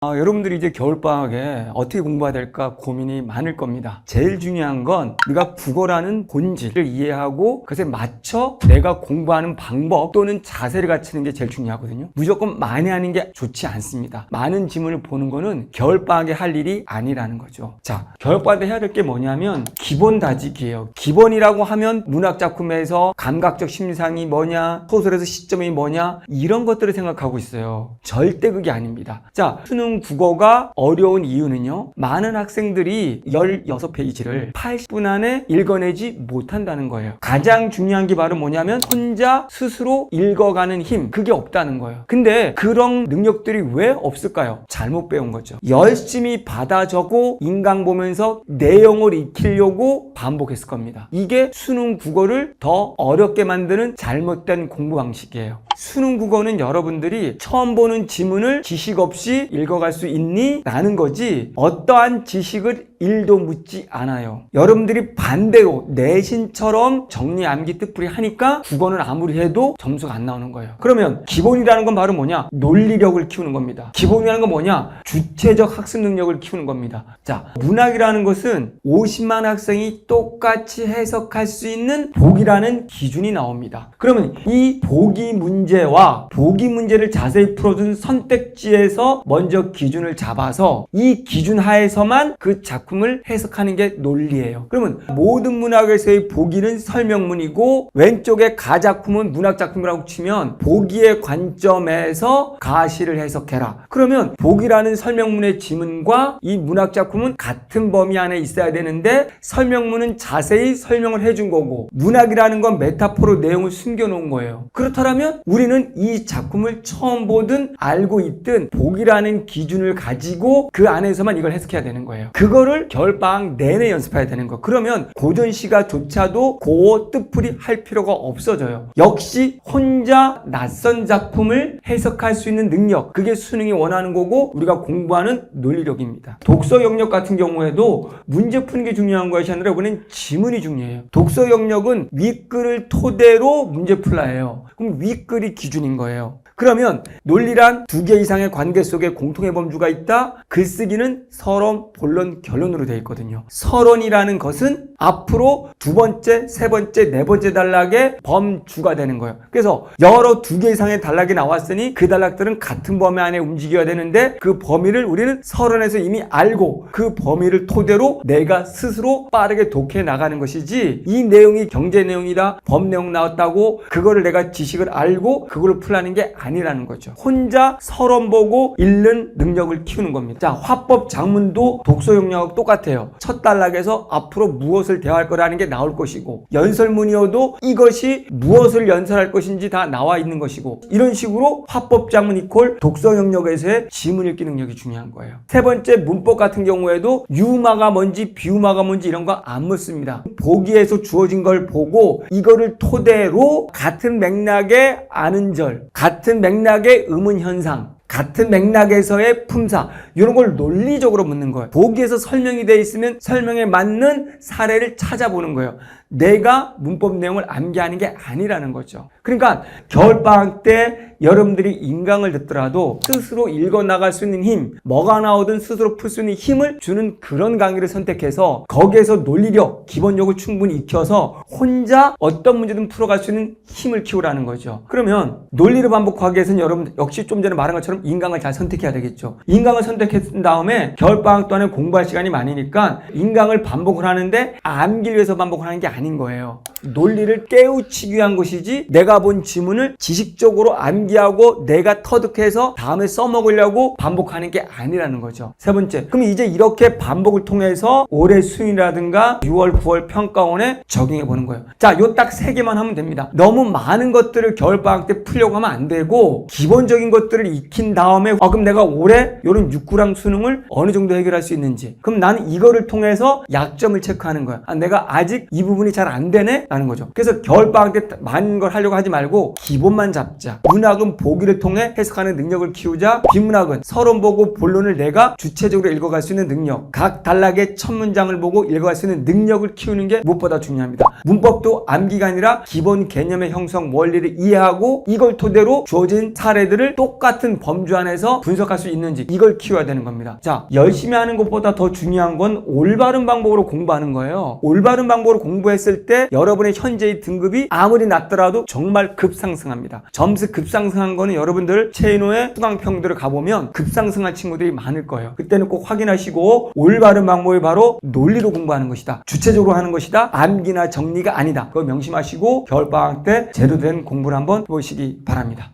여러분들이 이제 겨울방학에 어떻게 공부해야 될까 고민이 많을 겁니다. 제일 중요한 건 네가 국어라는 본질을 이해하고 그것에 맞춰 내가 공부하는 방법 또는 자세를 갖추는 게 제일 중요하거든요. 무조건 많이 하는 게 좋지 않습니다. 많은 지문을 보는 거는 겨울방학에 할 일이 아니라는 거죠. 자, 겨울방학 때 해야 될 게 뭐냐면 기본 다지기예요. 기본이라고 하면 문학작품에서 감각적 심상이 뭐냐, 소설에서 시점이 뭐냐, 이런 것들을 생각하고 있어요. 절대 그게 아닙니다. 자, 수능 국어가 어려운 이유는요, 많은 학생들이 16페이지를 80분 안에 읽어내지 못한다는 거예요. 가장 중요한 게 바로 뭐냐면 혼자 스스로 읽어가는 힘, 그게 없다는 거예요. 근데 그런 능력들이 왜 없을까요? 잘못 배운 거죠. 열심히 받아 적고 인강 보면서 내용을 익히려고 반복했을 겁니다. 이게 수능 국어를 더 어렵게 만드는 잘못된 공부 방식이에요. 수능 국어는 여러분들이 처음 보는 지문을 지식 없이 읽어갈 수 있니? 라는 거지 어떠한 지식을 1도 묻지 않아요. 여러분들이 반대로 내신처럼 정리 암기 뜻풀이 하니까 국어는 아무리 해도 점수가 안 나오는 거예요. 그러면 기본이라는 건 바로 뭐냐? 논리력을 키우는 겁니다. 기본이라는 건 뭐냐? 주체적 학습 능력을 키우는 겁니다. 자, 문학이라는 것은 50만 학생이 똑같이 해석할 수 있는 보기라는 기준이 나옵니다. 그러면 이 보기 문제와 보기 문제를 자세히 풀어준 선택지에서 먼저 기준을 잡아서 이 기준 하에서만 그 작품을 해석하는 게 논리예요. 그러면 모든 문학에서의 보기는 설명문이고 왼쪽에 가작품은 문학작품이라고 치면 보기의 관점에서 가시를 해석해라. 그러면 보기라는 설명문의 지문과 이 문학작품은 같은 범위 안에 있어야 되는데 설명문은 자세히 설명을 해준 거고 문학이라는 건 메타포로 내용을 숨겨놓은 거예요. 그렇다면 우리는 이 작품을 처음 보든 알고 있든 보기라는 기준을 가지고 그 안에서만 이걸 해석해야 되는 거예요. 그거를 겨울방학 내내 연습해야 되는 거예요. 그러면 고전 시가조차도 그 뜻풀이 할 필요가 없어져요. 역시 혼자 낯선 작품을 해석할 수 있는 능력, 그게 수능이 원하는 거고 우리가 공부하는 논리력입니다. 독서 영역 같은 경우에도 문제 푸는 게 중요한 것이 아니라 이번엔 지문이 중요해요. 독서 영역은 윗글을 토대로 문제 풀라 해요. 그럼 윗글이 기준인 거예요. 그러면 논리란 2개 이상의 관계 속에 공통의 범주가 있다. 글쓰기는 서론, 본론, 결론으로 되어 있거든요. 서론이라는 것은 앞으로 2번째, 3번째, 4번째 단락의 범주가 되는 거예요. 그래서 여러 2개 이상의 단락이 나왔으니 그 단락들은 같은 범위 안에 움직여야 되는데 그 범위를 우리는 서론에서 이미 알고 그 범위를 토대로 내가 스스로 빠르게 독해 나가는 것이지 이 내용이 경제 내용이다, 법 내용 나왔다고 그거를 내가 지식을 알고 그걸 풀라는 게 아니라는 거죠. 혼자 서론 보고 읽는 능력을 키우는 겁니다. 자, 화법 작문도 독서 영역하고 똑같아요. 첫 단락에서 앞으로 무엇을 대화할 거라는 게 나올 것이고 연설문이어도 이것이 무엇을 연설할 것인지 다 나와 있는 것이고 이런 식으로 화법 작문 이퀄 독서 영역에서의 지문 읽기 능력이 중요한 거예요. 세 번째, 문법 같은 경우에도 유마가 뭔지 비유마가 뭔지 이런 거 안 묻습니다. 보기에서 주어진 걸 보고 이거를 토대로 같은 맥락의 아는절, 같은 맥락의 의문현상, 같은 맥락에서의 품사, 이런 걸 논리적으로 묻는 거예요. 보기에서 설명이 되어 있으면 설명에 맞는 사례를 찾아보는 거예요. 내가 문법 내용을 암기하는 게 아니라는 거죠. 그러니까 겨울방학 때 여러분들이 인강을 듣더라도 스스로 읽어나갈 수 있는 힘, 뭐가 나오든 스스로 풀 수 있는 힘을 주는 그런 강의를 선택해서 거기에서 논리력, 기본력을 충분히 익혀서 혼자 어떤 문제든 풀어갈 수 있는 힘을 키우라는 거죠. 그러면 논리를 반복하기 위해서는 여러분 역시 좀 전에 말한 것처럼 인강을 잘 선택해야 되겠죠. 인강을 선택했은 다음에 겨울방학 동안에 공부할 시간이 많으니까 인강을 반복을 하는데 암기를 위해서 반복을 하는 게 아닌 거예요. 논리를 깨우치기 위한 것이지 내가 본 지문을 지식적으로 암기하고 내가 터득해서 다음에 써먹으려고 반복하는 게 아니라는 거죠. 세 번째, 그럼 이제 이렇게 반복을 통해서 올해 수능이라든가 6월, 9월 평가원에 적용해 보는 거예요. 자, 요 딱 3개만 하면 됩니다. 너무 많은 것들을 겨울방학 때 풀려고 하면 안 되고 기본적인 것들을 익힌 다음에 그럼 내가 올해 요런 6, 9랑 수능을 어느 정도 해결할 수 있는지, 그럼 나는 이거를 통해서 약점을 체크하는 거야. 내가 아직 이 부분이 잘 안 되네? 라는 거죠. 그래서 겨울방학 때 많은 걸 하려고 하지 말고 기본만 잡자. 문학은 보기를 통해 해석하는 능력을 키우자. 비문학은 서론 보고 본론을 내가 주체적으로 읽어갈 수 있는 능력, 각 단락의 첫 문장을 보고 읽어갈 수 있는 능력을 키우는 게 무엇보다 중요합니다. 문법도 암기가 아니라 기본 개념의 형성, 원리를 이해하고 이걸 토대로 주어진 사례들을 똑같은 범위 범주 안에서 분석할 수 있는지 이걸 키워야 되는 겁니다. 자, 열심히 하는 것보다 더 중요한 건 올바른 방법으로 공부하는 거예요. 올바른 방법으로 공부했을 때 여러분의 현재의 등급이 아무리 낮더라도 정말 급상승합니다. 점수 급상승한 거는 여러분들 체이노의 수강평들을 가보면 급상승한 친구들이 많을 거예요. 그때는 꼭 확인하시고 올바른 방법이 바로 논리로 공부하는 것이다. 주체적으로 하는 것이다. 암기나 정리가 아니다. 그거 명심하시고 겨울방학 때 제대로 된 공부를 한번 해보시기 바랍니다.